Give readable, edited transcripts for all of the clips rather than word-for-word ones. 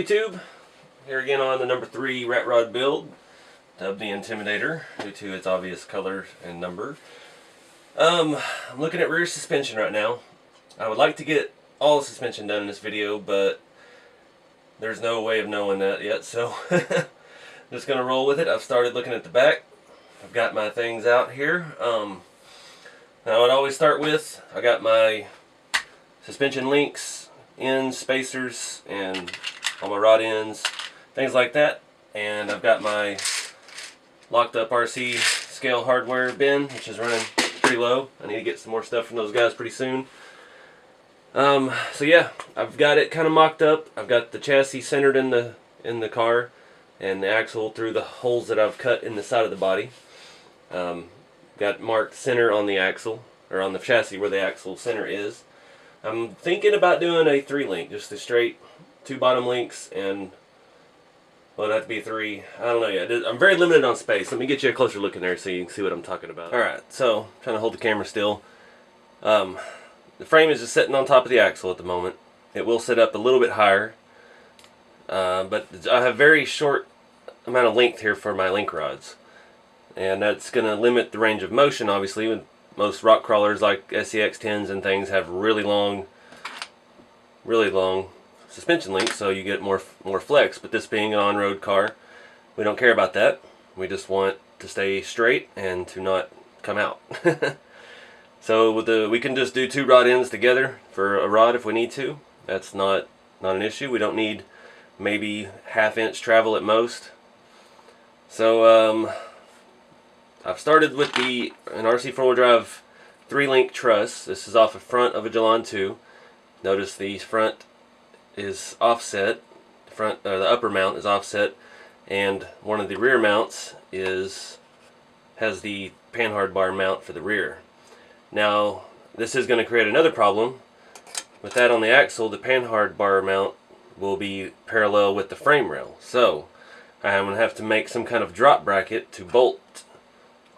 YouTube? Here again on the number 3 rat rod build, dubbed the Intimidator due to its obvious color and number. I'm looking at rear suspension right now. I would like to get all the suspension done in this video, but there's no way of knowing that yet, so just gonna roll with it. I've started looking at the back. I've got my things out here. Now I'd always start with, I got my suspension links, ends, spacers, and all my rod ends, things like that. And I've got my locked up RC scale hardware bin, which is running pretty low. I need to get some more stuff from those guys pretty soon. So yeah, I've got it kind of mocked up. I've got the chassis centered in the car, and the axle through the holes that I've cut in the side of the body. Got marked center on the axle, or on the chassis where the axle center is. I'm thinking about doing a 3-link, just a straight 2 bottom links, and well, it'd have to be 3. I don't know yet. I'm very limited on space. Let me get you a closer look in there so you can see what I'm talking about. Alright, so I'm trying to hold the camera still. The frame is just sitting on top of the axle at the moment. It will sit up a little bit higher, but I have very short amount of length here for my link rods, and that's going to limit the range of motion. Obviously, most rock crawlers like SCX10s and things have really long suspension links, so you get more flex. But this being an on-road car, we don't care about that. We just want to stay straight and to not come out. So we can just do 2 rod ends together for a rod if we need to. That's not an issue. We don't need maybe 1/2 inch travel at most. So I've started with an RC 4-wheel drive 3-link truss. This is off the front of a Jalon 2. Notice the front is offset. The upper mount is offset, and one of the rear mounts has the Panhard Bar Mount for the rear. Now, this is going to create another problem. With that on the axle, the Panhard Bar Mount will be parallel with the frame rail. So, I'm going to have to make some kind of drop bracket to bolt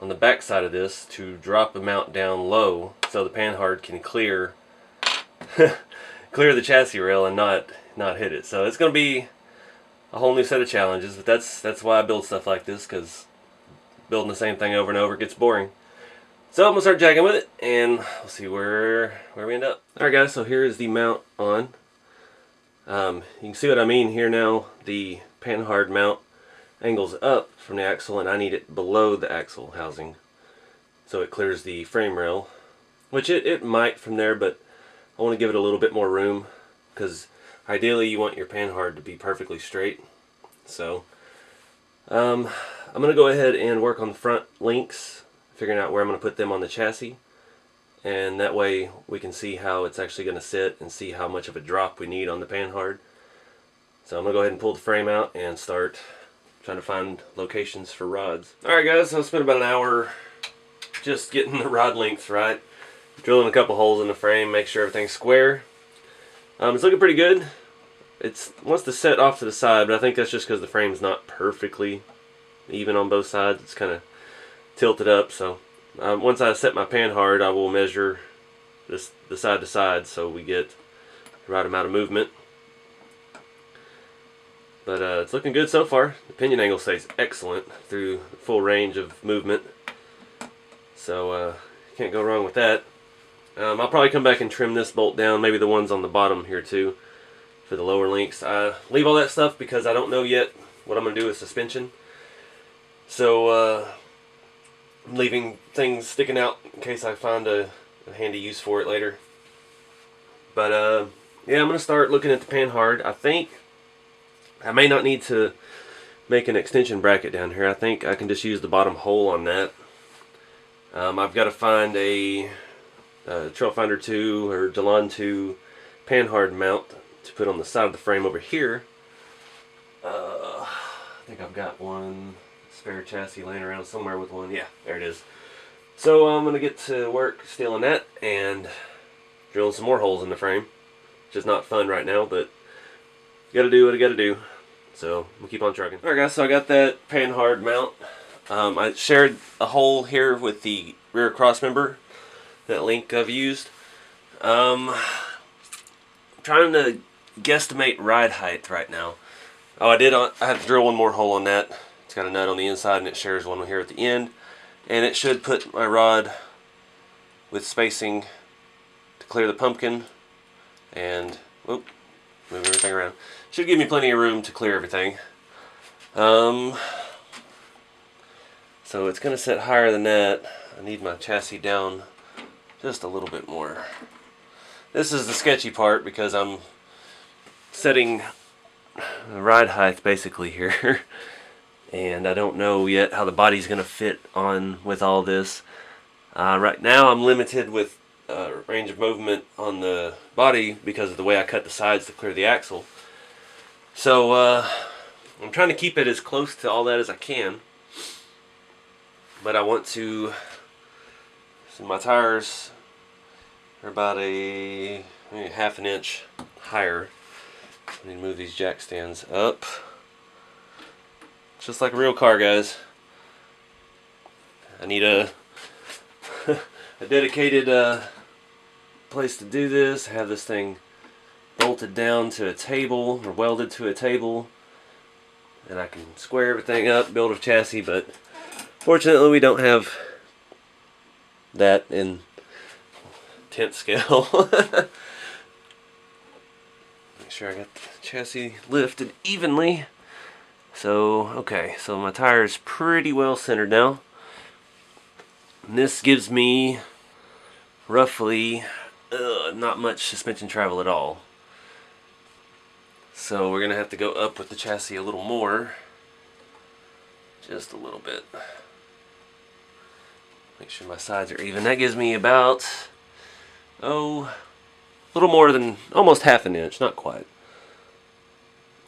on the back side of this to drop the mount down low so the Panhard can clear the chassis rail and not hit it. So it's going to be a whole new set of challenges, but that's why I build stuff like this, because building the same thing over and over gets boring. So I'm going to start jagging with it, and we'll see where we end up. Alright guys, so here is the mount on. You can see what I mean here now. The Panhard mount angles up from the axle, and I need it below the axle housing so it clears the frame rail, which it might from there, but I want to give it a little bit more room, because ideally you want your Panhard to be perfectly straight. So I'm going to go ahead and work on the front links, figuring out where I'm going to put them on the chassis, and that way we can see how it's actually going to sit and see how much of a drop we need on the Panhard. So I'm going to go ahead and pull the frame out and start trying to find locations for rods. Alright guys, so I spent about an hour just getting the rod lengths right, drilling a couple holes in the frame, make sure everything's square. It's looking pretty good. It wants to set off to the side, but I think that's just because the frame's not perfectly even on both sides. It's kind of tilted up. So once I set my Panhard, I will measure the side to side so we get the right amount of movement. But it's looking good so far. The pinion angle stays excellent through the full range of movement, so can't go wrong with that. I'll probably come back and trim this bolt down, maybe the ones on the bottom here too, for the lower links. I leave all that stuff because I don't know yet what I'm going to do with suspension. So I'm leaving things sticking out in case I find a handy use for it later. But yeah, I'm going to start looking at the Panhard. I think I may not need to make an extension bracket down here. I think I can just use the bottom hole on that. I've got to find a Trailfinder 2 or Jalon 2 Panhard mount to put on the side of the frame over here. I think I've got one spare chassis laying around somewhere with one. Yeah, there it is. So I'm going to get to work stealing that and drilling some more holes in the frame, which is not fun right now, but you got to do what you got to do. So we'll keep on trucking. Alright guys, so I got that Panhard mount. I shared a hole here with the rear cross member, that link I've used. I'm trying to guesstimate ride height right now. Oh, I have to drill one more hole on that. It's got a nut on the inside and it shares one here at the end. And it should put my rod with spacing to clear the pumpkin and move everything around. Should give me plenty of room to clear everything. So it's going to sit higher than that. I need my chassis down just a little bit more. This is the sketchy part because I'm setting the ride height basically here. And I don't know yet how the body's going to fit on with all this. Right now I'm limited with range of movement on the body because of the way I cut the sides to clear the axle. So I'm trying to keep it as close to all that as I can. But I want to, so my tires are about maybe half an inch higher. I need to move these jack stands up. Just like a real car, guys. I need a dedicated place to do this. Have this thing bolted down to a table or welded to a table, and I can square everything up, build a chassis. But fortunately, we don't have that in 10th scale. Make sure I got the chassis lifted evenly. So, okay, so my tire is pretty well centered now. And this gives me roughly not much suspension travel at all. So we're going to have to go up with the chassis a little more. Just a little bit. Make sure my sides are even. That gives me about, a little more than, almost half an inch, not quite.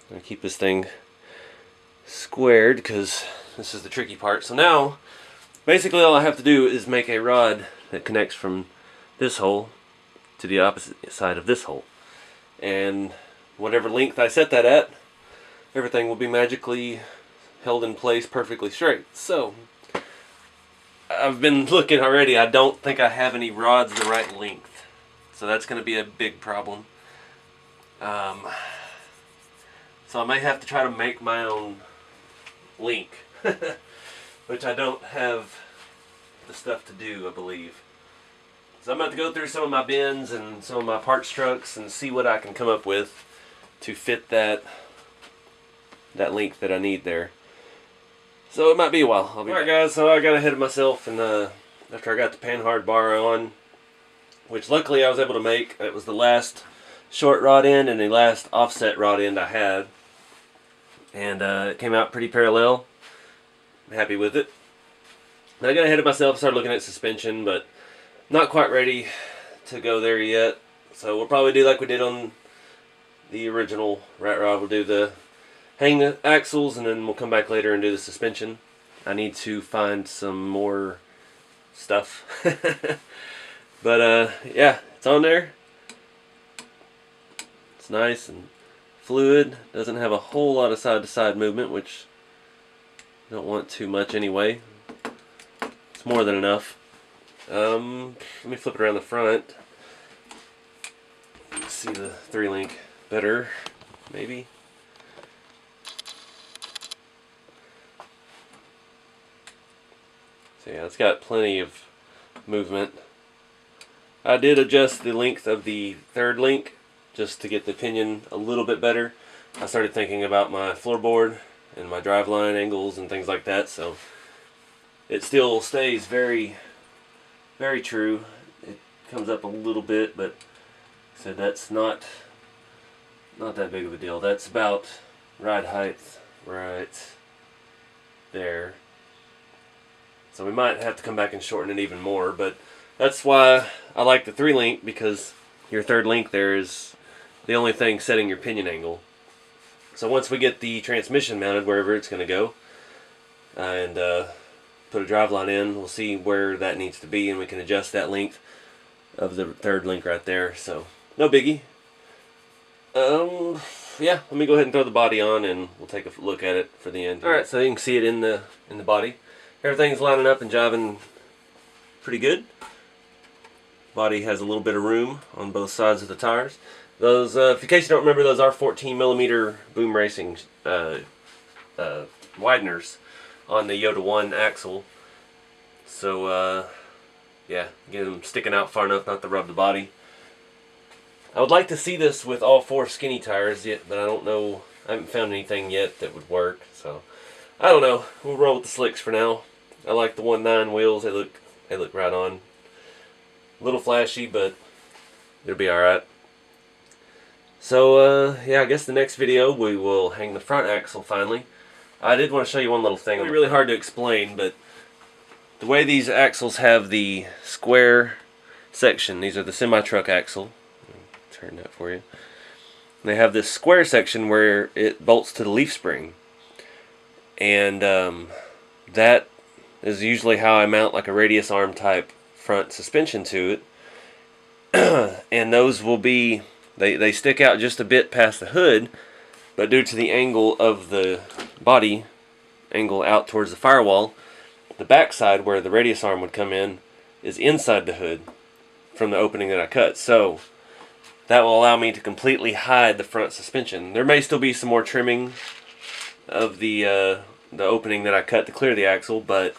I'm going to keep this thing squared because this is the tricky part. So now basically all I have to do is make a rod that connects from this hole to the opposite side of this hole, and whatever length I set that at, everything will be magically held in place perfectly straight. So I've been looking already. I don't think I have any rods the right length, so that's going to be a big problem. So I may have to try to make my own link, which I don't have the stuff to do, I believe. So I'm about to go through some of my bins and some of my parts trucks and see what I can come up with to fit that length that I need there. So it might be a while. Alright guys, so I got ahead of myself, and after I got the Panhard bar on, which luckily I was able to make, it was the last short rod end and the last offset rod end I had. And it came out pretty parallel. I'm happy with it. And I got ahead of myself, started looking at suspension, but not quite ready to go there yet. So we'll probably do like we did on the original rat rod. We'll hang the axles, and then we'll come back later and do the suspension. I need to find some more stuff. But yeah, it's on there. It's nice and fluid. Doesn't have a whole lot of side-to-side movement, which I don't want too much anyway. It's more than enough. Let me flip it around the front. See the 3-link better, maybe. So yeah, it's got plenty of movement. I did adjust the length of the 3rd link just to get the pinion a little bit better. I started thinking about my floorboard and my driveline angles and things like that, so it still stays very, very true. It comes up a little bit, but so that's not that big of a deal. That's about ride height right there. So we might have to come back and shorten it even more, but that's why I like the 3-link, because your 3rd link there is the only thing setting your pinion angle. So once we get the transmission mounted wherever it's going to go, and put a driveline in, we'll see where that needs to be, and we can adjust that length of the 3rd link right there. So no biggie. Yeah, let me go ahead and throw the body on, and we'll take a look at it for the end. Alright, so you can see it in the body. Everything's lining up and jiving pretty good. Body has a little bit of room on both sides of the tires. Those, in case you don't remember, those are 14mm boom racing wideners on the Yoda 1 axle. So, yeah, get them sticking out far enough not to rub the body. I would like to see this with all 4 skinny tires yet, but I don't know. I haven't found anything yet that would work. So, I don't know. We'll roll with the slicks for now. I like the 1.9 wheels. They look right on. A little flashy, but it'll be all right. So, yeah, I guess the next video we will hang the front axle finally. I did want to show you one little thing. It's really hard to explain, but the way these axles have the square section, these are the semi-truck axle. Turn that for you. They have this square section where it bolts to the leaf spring. And that is usually how I mount like a radius arm type front suspension to it. And those will be... They stick out just a bit past the hood, but due to the angle of the body, angle out towards the firewall, the backside where the radius arm would come in is inside the hood from the opening that I cut. So that will allow me to completely hide the front suspension. There may still be some more trimming of the opening that I cut to clear the axle, but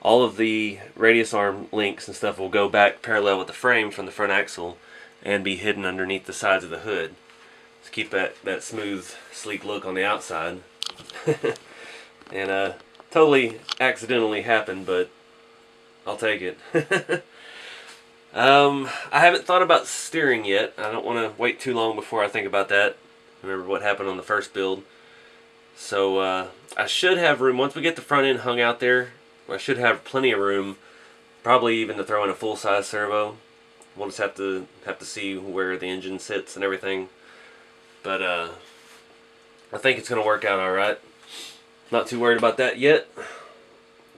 all of the radius arm links and stuff will go back parallel with the frame from the front axle and be hidden underneath the sides of the hood to keep that smooth, sleek look on the outside. And totally accidentally happened, but I'll take it. I haven't thought about steering yet. I don't want to wait too long before I think about that. Remember what happened on the first build. So I should have room, once we get the front end hung out there, I should have plenty of room, probably even to throw in a full-size servo. We'll just have to see where the engine sits and everything. But I think it's going to work out alright. Not too worried about that yet.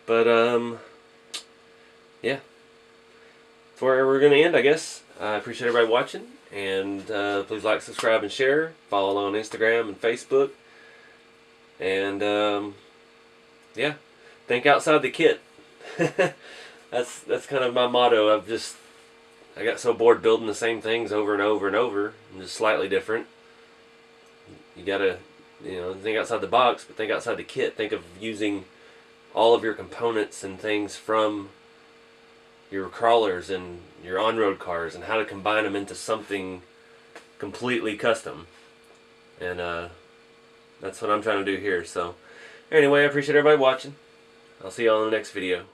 But yeah. That's where we're going to end, I guess. I appreciate everybody watching. And please like, subscribe, and share. Follow on Instagram and Facebook. And yeah. Think outside the kit. That's kind of my motto. I got so bored building the same things over and over and over, and just slightly different. You gotta, think outside the box, but think outside the kit. Think of using all of your components and things from your crawlers and your on-road cars, and how to combine them into something completely custom. And that's what I'm trying to do here. So, anyway, I appreciate everybody watching. I'll see you all in the next video.